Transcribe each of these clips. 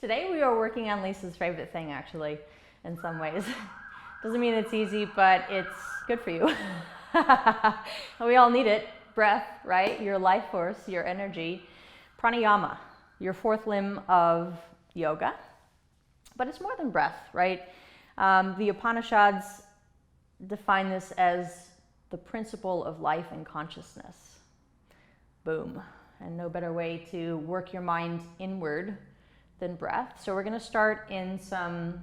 Today we are working on Lisa's favorite thing, actually, in some ways. Doesn't mean it's easy, but it's good for you. We all need it. Breath, right? Your life force, your energy. Pranayama, your fourth limb of yoga. But it's more than breath, right? The Upanishads define this as the principle of life and consciousness. Boom. And no better way to work your mind inward than breath. So we're going to start in some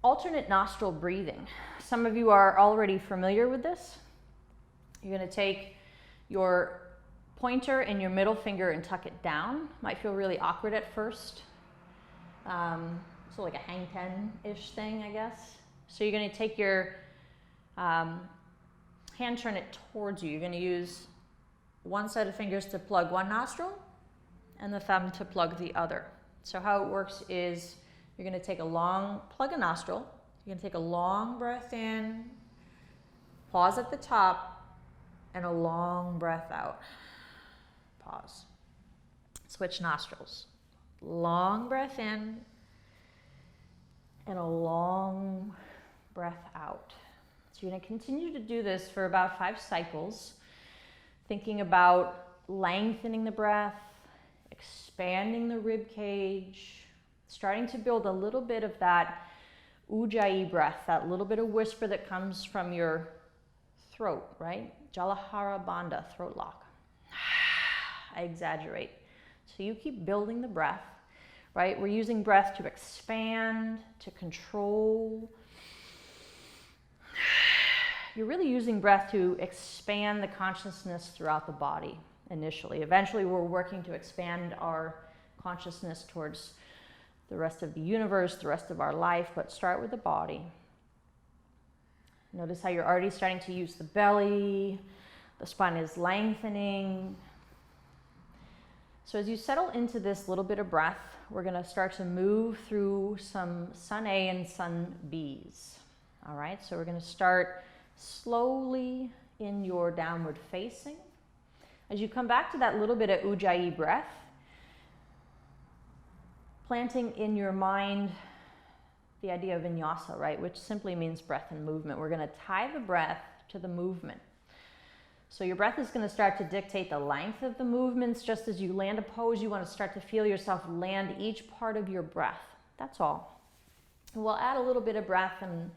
alternate nostril breathing. Some of you are already familiar with this. You're going to take your pointer and your middle finger and tuck it down. Might feel really awkward at first. So like a hang ten-ish thing, I guess. So you're going to take your hand, turn it towards you. You're going to use one set of fingers to plug one nostril and the thumb to plug the other. So how it works is you're going to take plug a nostril. You're going to take a long breath in, pause at the top, and a long breath out. Pause. Switch nostrils. Long breath in and a long breath out. So you're going to continue to do this for about 5 cycles, thinking about lengthening the breath, expanding the rib cage, starting to build a little bit of that ujjayi breath, that little bit of whisper that comes from your throat, right? Jalahara Bandha, throat lock. I exaggerate. So you keep building the breath, right? We're using breath to expand, to control. You're really using breath to expand the consciousness throughout the body initially. Eventually, we're working to expand our consciousness towards the rest of the universe, the rest of our life, but start with the body. Notice how you're already starting to use the belly, the spine is lengthening. So as you settle into this little bit of breath, we're going to start to move through some Sun A and Sun Bs. All right, so we're going to start slowly in your downward facing. As you come back to that little bit of ujjayi breath, planting in your mind the idea of vinyasa, right, which simply means breath and movement. We're going to tie the breath to the movement. So your breath is going to start to dictate the length of the movements. Just as you land a pose, you want to start to feel yourself land each part of your breath. That's all. And we'll add a little bit of breath and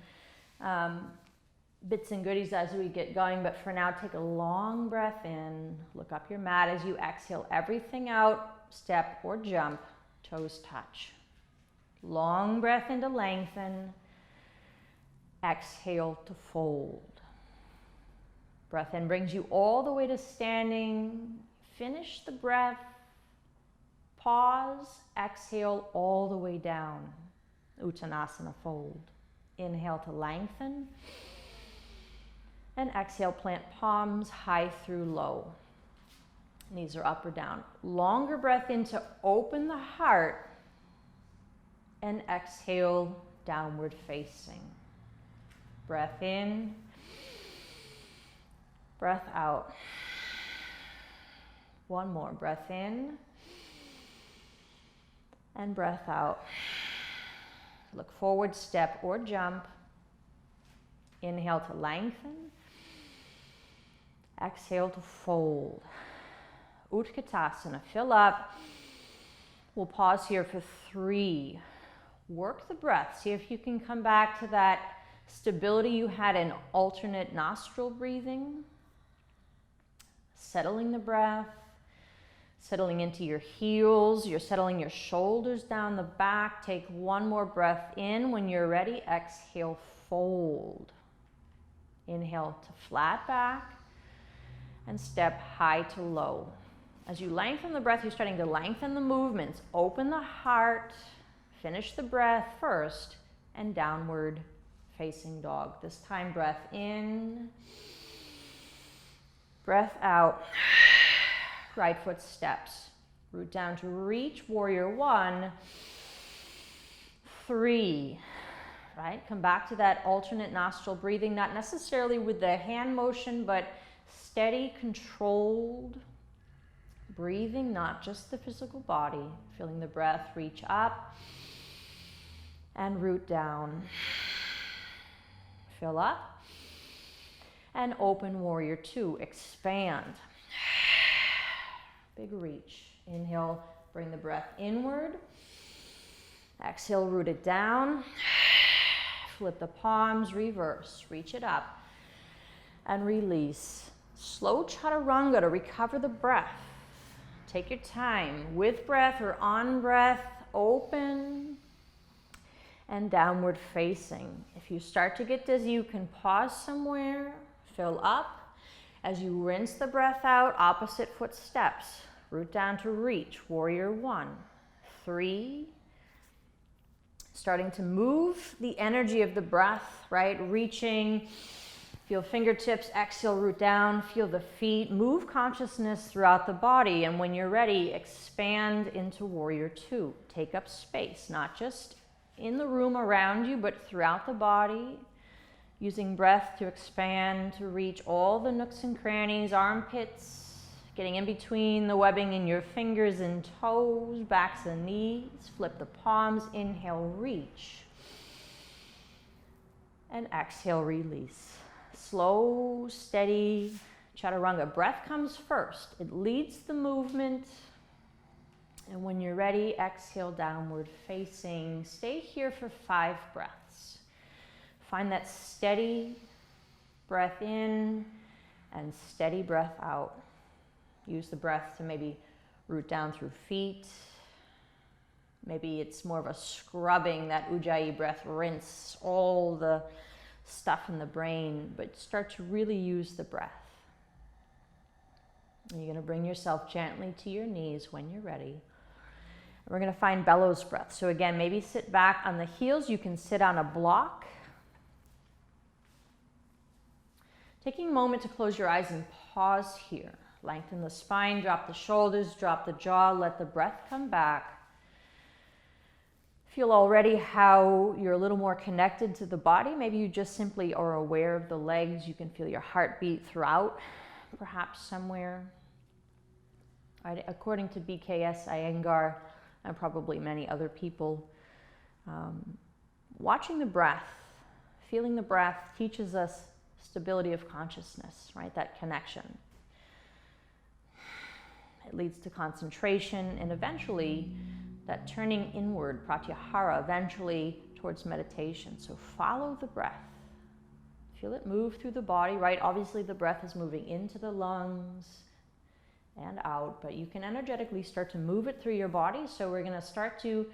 bits and goodies as we get going, but for now, take a long breath in, look up your mat as you exhale everything out, step or jump, toes touch. Long breath in to lengthen, exhale to fold. Breath in brings you all the way to standing, finish the breath, pause, exhale all the way down, Uttanasana fold. Inhale to lengthen. And exhale, plant palms high through low. Knees are up or down. Longer breath in to open the heart. And exhale, downward facing. Breath in. Breath out. One more. Breath in. And breath out. Look forward, step or jump. Inhale to lengthen. Exhale to fold. Utkatasana, fill up. We'll pause here for 3. Work the breath. See if you can come back to that stability you had in alternate nostril breathing. Settling the breath. Settling into your heels. You're settling your shoulders down the back. Take one more breath in. When you're ready, exhale, fold. Inhale to flat back. And step high to low. As you lengthen the breath, you're starting to lengthen the movements. Open the heart, finish the breath first, and downward facing dog. This time, breath in, breath out. Right foot steps. Root down to reach, warrior 1, 3. Right? Come back to that alternate nostril breathing, not necessarily with the hand motion, but steady, controlled Breathing, not just the physical body. Feeling the breath reach up and root down. Fill up and open warrior two. Expand. Big reach. Inhale, bring the breath inward. Exhale, root it down. Flip the palms, reverse. Reach it up and release. Slow chaturanga to recover the breath. Take your time, with breath or on breath. Open and downward facing. If you start to get dizzy, you can pause somewhere, fill up. As you rinse the breath out, opposite foot steps. Root down to reach, warrior one. 3. Starting to move the energy of the breath, right? Reaching, feel fingertips, exhale, root down, feel the feet, move consciousness throughout the body. And when you're ready, expand into warrior two. Take up space, not just in the room around you, but throughout the body, using breath to expand, to reach all the nooks and crannies, armpits, getting in between the webbing in your fingers and toes, backs and knees. Flip the palms, inhale, reach. And exhale, release. Slow, steady chaturanga. Breath comes first. It leads the movement. And when you're ready, exhale, downward facing. Stay here for 5 breaths. Find that steady breath in and steady breath out. Use the breath to maybe root down through feet. Maybe it's more of a scrubbing, that Ujjayi breath, rinse all the stuff in the brain, but start to really use the breath. And you're going to bring yourself gently to your knees when you're ready. We're going to find bellows breath. So again, maybe sit back on the heels. You can sit on a block. Taking a moment to close your eyes and pause here. Lengthen the spine, drop the shoulders, drop the jaw, let the breath come back. Feel already how you're a little more connected to the body. Maybe you just simply are aware of the legs. You can feel your heartbeat throughout, perhaps somewhere. According to BKS Iyengar, and probably many other people, watching the breath, feeling the breath teaches us stability of consciousness, right? That connection. It leads to concentration and eventually that turning inward, pratyahara, eventually towards meditation. So follow the breath. Feel it move through the body, right? Obviously the breath is moving into the lungs and out, but you can energetically start to move it through your body. So we're going to start to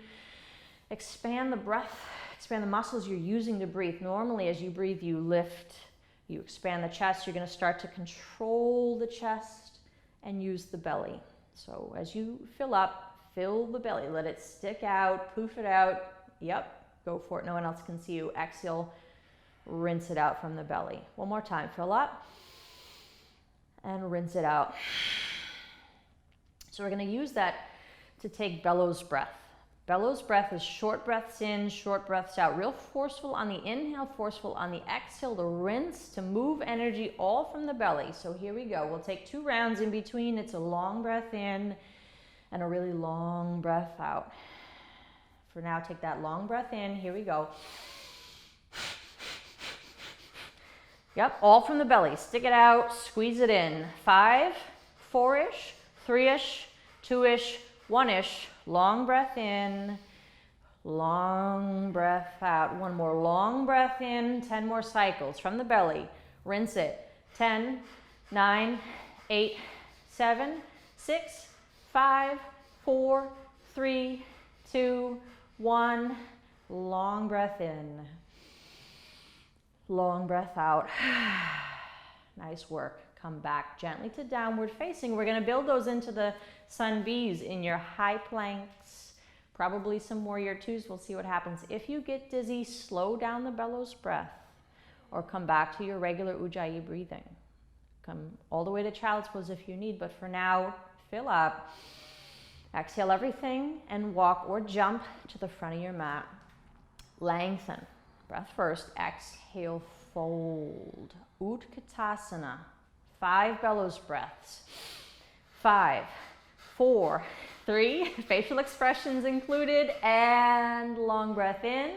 expand the breath, expand the muscles you're using to breathe. Normally as you breathe, you lift, you expand the chest. You're going to start to control the chest and use the belly. So as you fill up, fill the belly, let it stick out, poof it out. Yep, go for it. No one else can see you. Exhale, rinse it out from the belly. One more time, fill up and rinse it out. So we're going to use that to take bellows breath. Bellows breath is short breaths in, short breaths out. Real forceful on the inhale, forceful on the exhale to rinse, to move energy all from the belly. So here we go. We'll take 2 rounds in between. It's a long breath in and a really long breath out. For now, take that long breath in. Here we go. Yep, all from the belly. Stick it out, squeeze it in. 5, 4-ish, 3-ish, 2-ish, 1-ish. Long breath in, long breath out. One more long breath in, 10 more cycles from the belly. Rinse it. 10, 9, 8, 7, 6, 5, 4, 3, 2, 1. Long breath in. Long breath out. Nice work. Come back gently to downward facing. We're going to build those into the sun Bs in your high planks. Probably some warrior twos. We'll see what happens. If you get dizzy, slow down the bellows breath or come back to your regular Ujjayi breathing. Come all the way to child's pose if you need, but for now, fill up. Exhale everything and walk or jump to the front of your mat. Lengthen. Breath first. Exhale, fold. Utkatasana. 5 bellows breaths. 5, 4, 3, facial expressions included, and long breath in,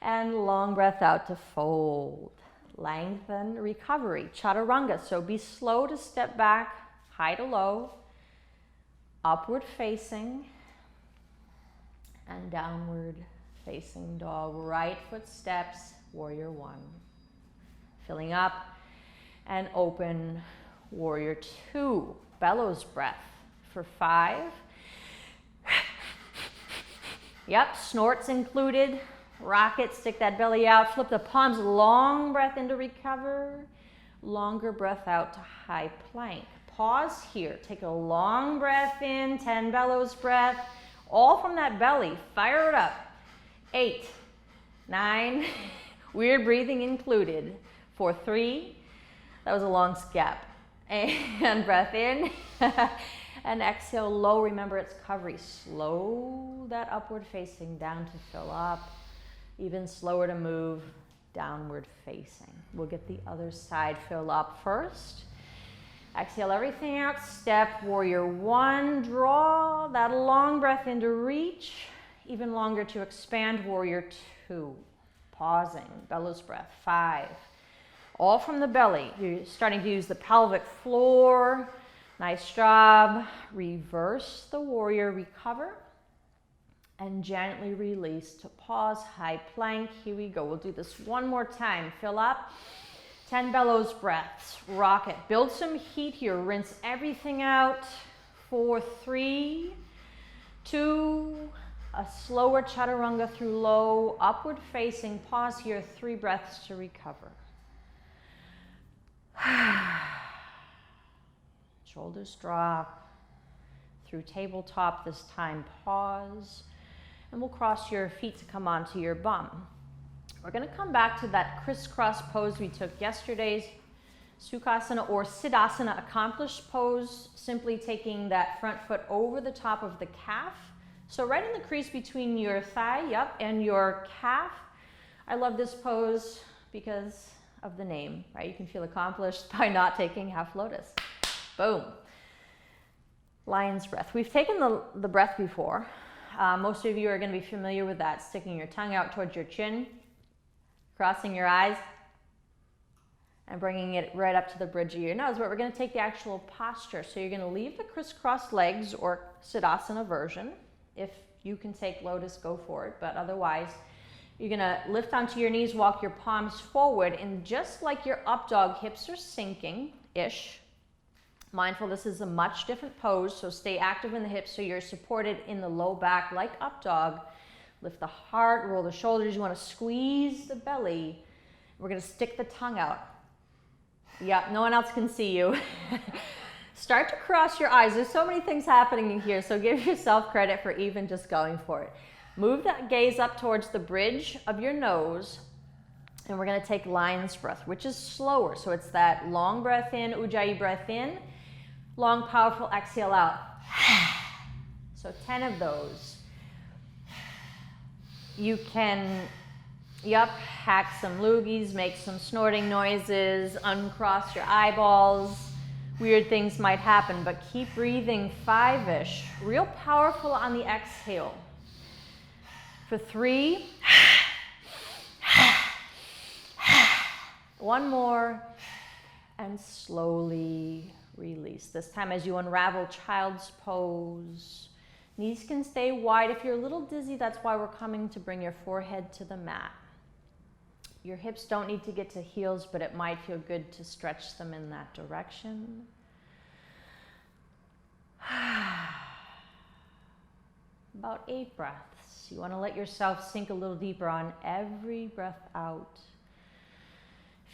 and long breath out to fold. Lengthen, recovery, chaturanga. So be slow to step back, high to low, upward facing, and downward facing dog. Right foot steps, warrior 1. Filling up and open, warrior 2. Bellows breath for 5. Yep, snorts included. Rocket, stick that belly out, flip the palms, long breath in to recover, longer breath out to high plank. Pause here, take a long breath in, 10 bellows breath, all from that belly, fire it up. 8, 9, weird breathing included. For 3, that was a long gap. And breath in, and exhale low, remember it's recovery. Slow that upward facing down to fill up. Even slower to move downward facing. We'll get the other side fill up first. Exhale everything out, step, warrior 1, draw that long breath in to reach, even longer to expand, warrior 2. Pausing, bellows breath, 5. All from the belly. You're starting to use the pelvic floor. Nice job. Reverse the warrior, recover. And gently release to pause, high plank. Here we go. We'll do this one more time. Fill up. 10 bellows breaths. Rocket. Build some heat here. Rinse everything out. 4, 3, 2. A slower chaturanga through low, upward facing. Pause here. 3 breaths to recover. Shoulders drop. Through tabletop this time. Pause. And we'll cross your feet to come onto your bum. We're going to come back to that crisscross pose we took yesterday's Sukhasana or Siddhasana accomplished pose, simply taking that front foot over the top of the calf. So right in the crease between your thigh, yep, and your calf. I love this pose because of the name, right? You can feel accomplished by not taking half lotus. Boom. Lion's breath. We've taken the breath before. Most of you are going to be familiar with that, sticking your tongue out towards your chin, crossing your eyes, and bringing it right up to the bridge of your nose. But we're going to take the actual posture. So you're going to leave the crisscross legs or Siddhasana version. If you can take lotus, go for it. But otherwise, you're going to lift onto your knees, walk your palms forward, and just like your up dog, hips are sinking-ish. Mindful, this is a much different pose, so stay active in the hips so you're supported in the low back like up dog. Lift the heart, roll the shoulders. You want to squeeze the belly. We're going to stick the tongue out. Yeah, no one else can see you. Start to cross your eyes. There's so many things happening in here, so give yourself credit for even just going for it. Move that gaze up towards the bridge of your nose, and we're going to take lion's breath, which is slower. So it's that long breath in, Ujjayi breath in. Long, powerful exhale out. So 10 of those. You can, hack some loogies, make some snorting noises, uncross your eyeballs. Weird things might happen, but keep breathing 5-ish. Real powerful on the exhale. For 3. One more. And slowly release. This time as you unravel child's pose. Knees can stay wide. If you're a little dizzy, that's why we're coming to bring your forehead to the mat. Your hips don't need to get to heels, but it might feel good to stretch them in that direction. About 8 breaths. You want to let yourself sink a little deeper on every breath out.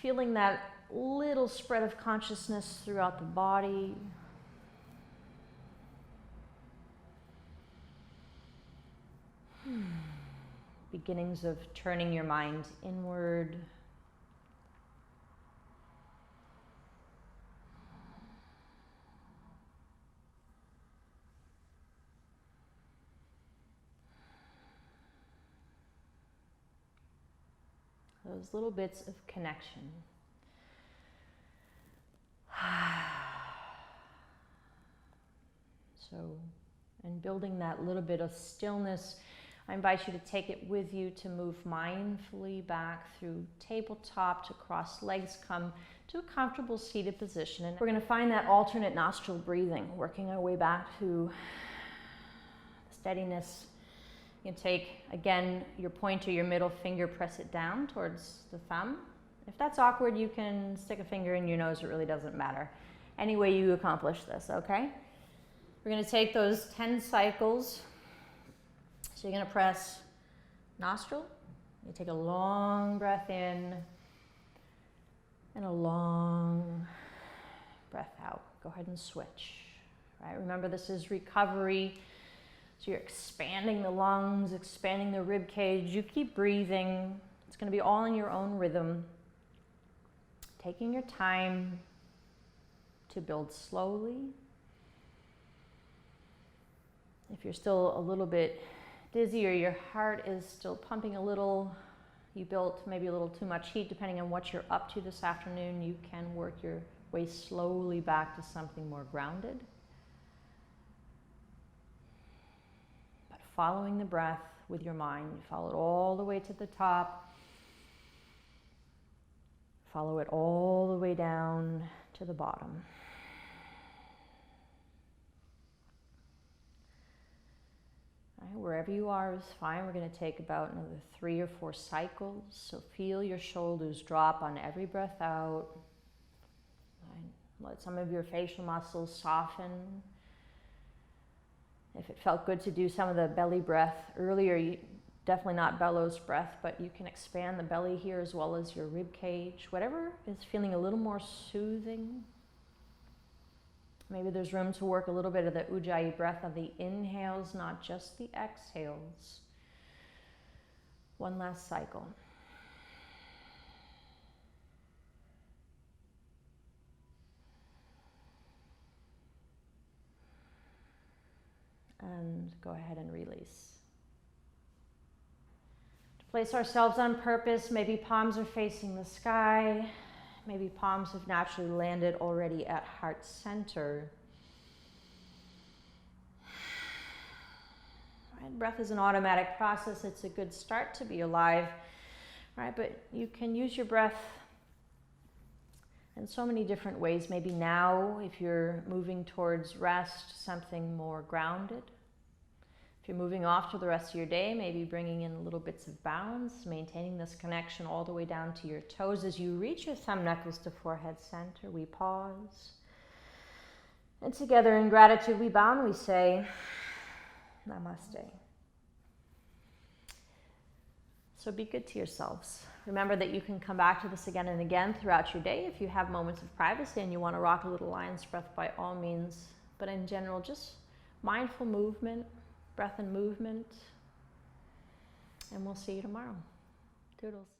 Feeling that little spread of consciousness throughout the body. Beginnings of turning your mind inward. Those little bits of connection. So, and building that little bit of stillness, I invite you to take it with you to move mindfully back through tabletop to cross legs, come to a comfortable seated position. And we're going to find that alternate nostril breathing, working our way back to steadiness. You can take, again, your pointer, your middle finger, press it down towards the thumb. If that's awkward, you can stick a finger in your nose. It really doesn't matter. Any way you accomplish this, okay? We're going to take those 10 cycles. So you're going to press nostril. You take a long breath in and a long breath out. Go ahead and switch. Right? Remember, this is recovery. So you're expanding the lungs, expanding the rib cage. You keep breathing. It's going to be all in your own rhythm. Taking your time to build slowly. If you're still a little bit dizzy or your heart is still pumping a little, you built maybe a little too much heat, depending on what you're up to this afternoon, you can work your way slowly back to something more grounded. But following the breath with your mind, you follow it all the way to the top, follow it all the way down to the bottom. Wherever you are is fine. We're going to take about another 3 or 4 cycles. So feel your shoulders drop on every breath out. Let some of your facial muscles soften. If it felt good to do some of the belly breath earlier, definitely not bellows breath, but you can expand the belly here as well as your rib cage. Whatever is feeling a little more soothing. Maybe there's room to work a little bit of the Ujjayi breath of the inhales, not just the exhales. One last cycle. And go ahead and release. To place ourselves on purpose, maybe palms are facing the sky. Maybe palms have naturally landed already at heart center. Right, breath is an automatic process. It's a good start to be alive. Right, but you can use your breath in so many different ways. Maybe now, if you're moving towards rest, something more grounded. If you're moving off to the rest of your day, maybe bringing in little bits of balance, maintaining this connection all the way down to your toes. As you reach your thumb knuckles to forehead center, we pause. And together in gratitude, we bow and we say, Namaste. So be good to yourselves. Remember that you can come back to this again and again throughout your day if you have moments of privacy and you want to rock a little lion's breath, by all means. But in general, just mindful movement, breath and movement. And we'll see you tomorrow. Toodles.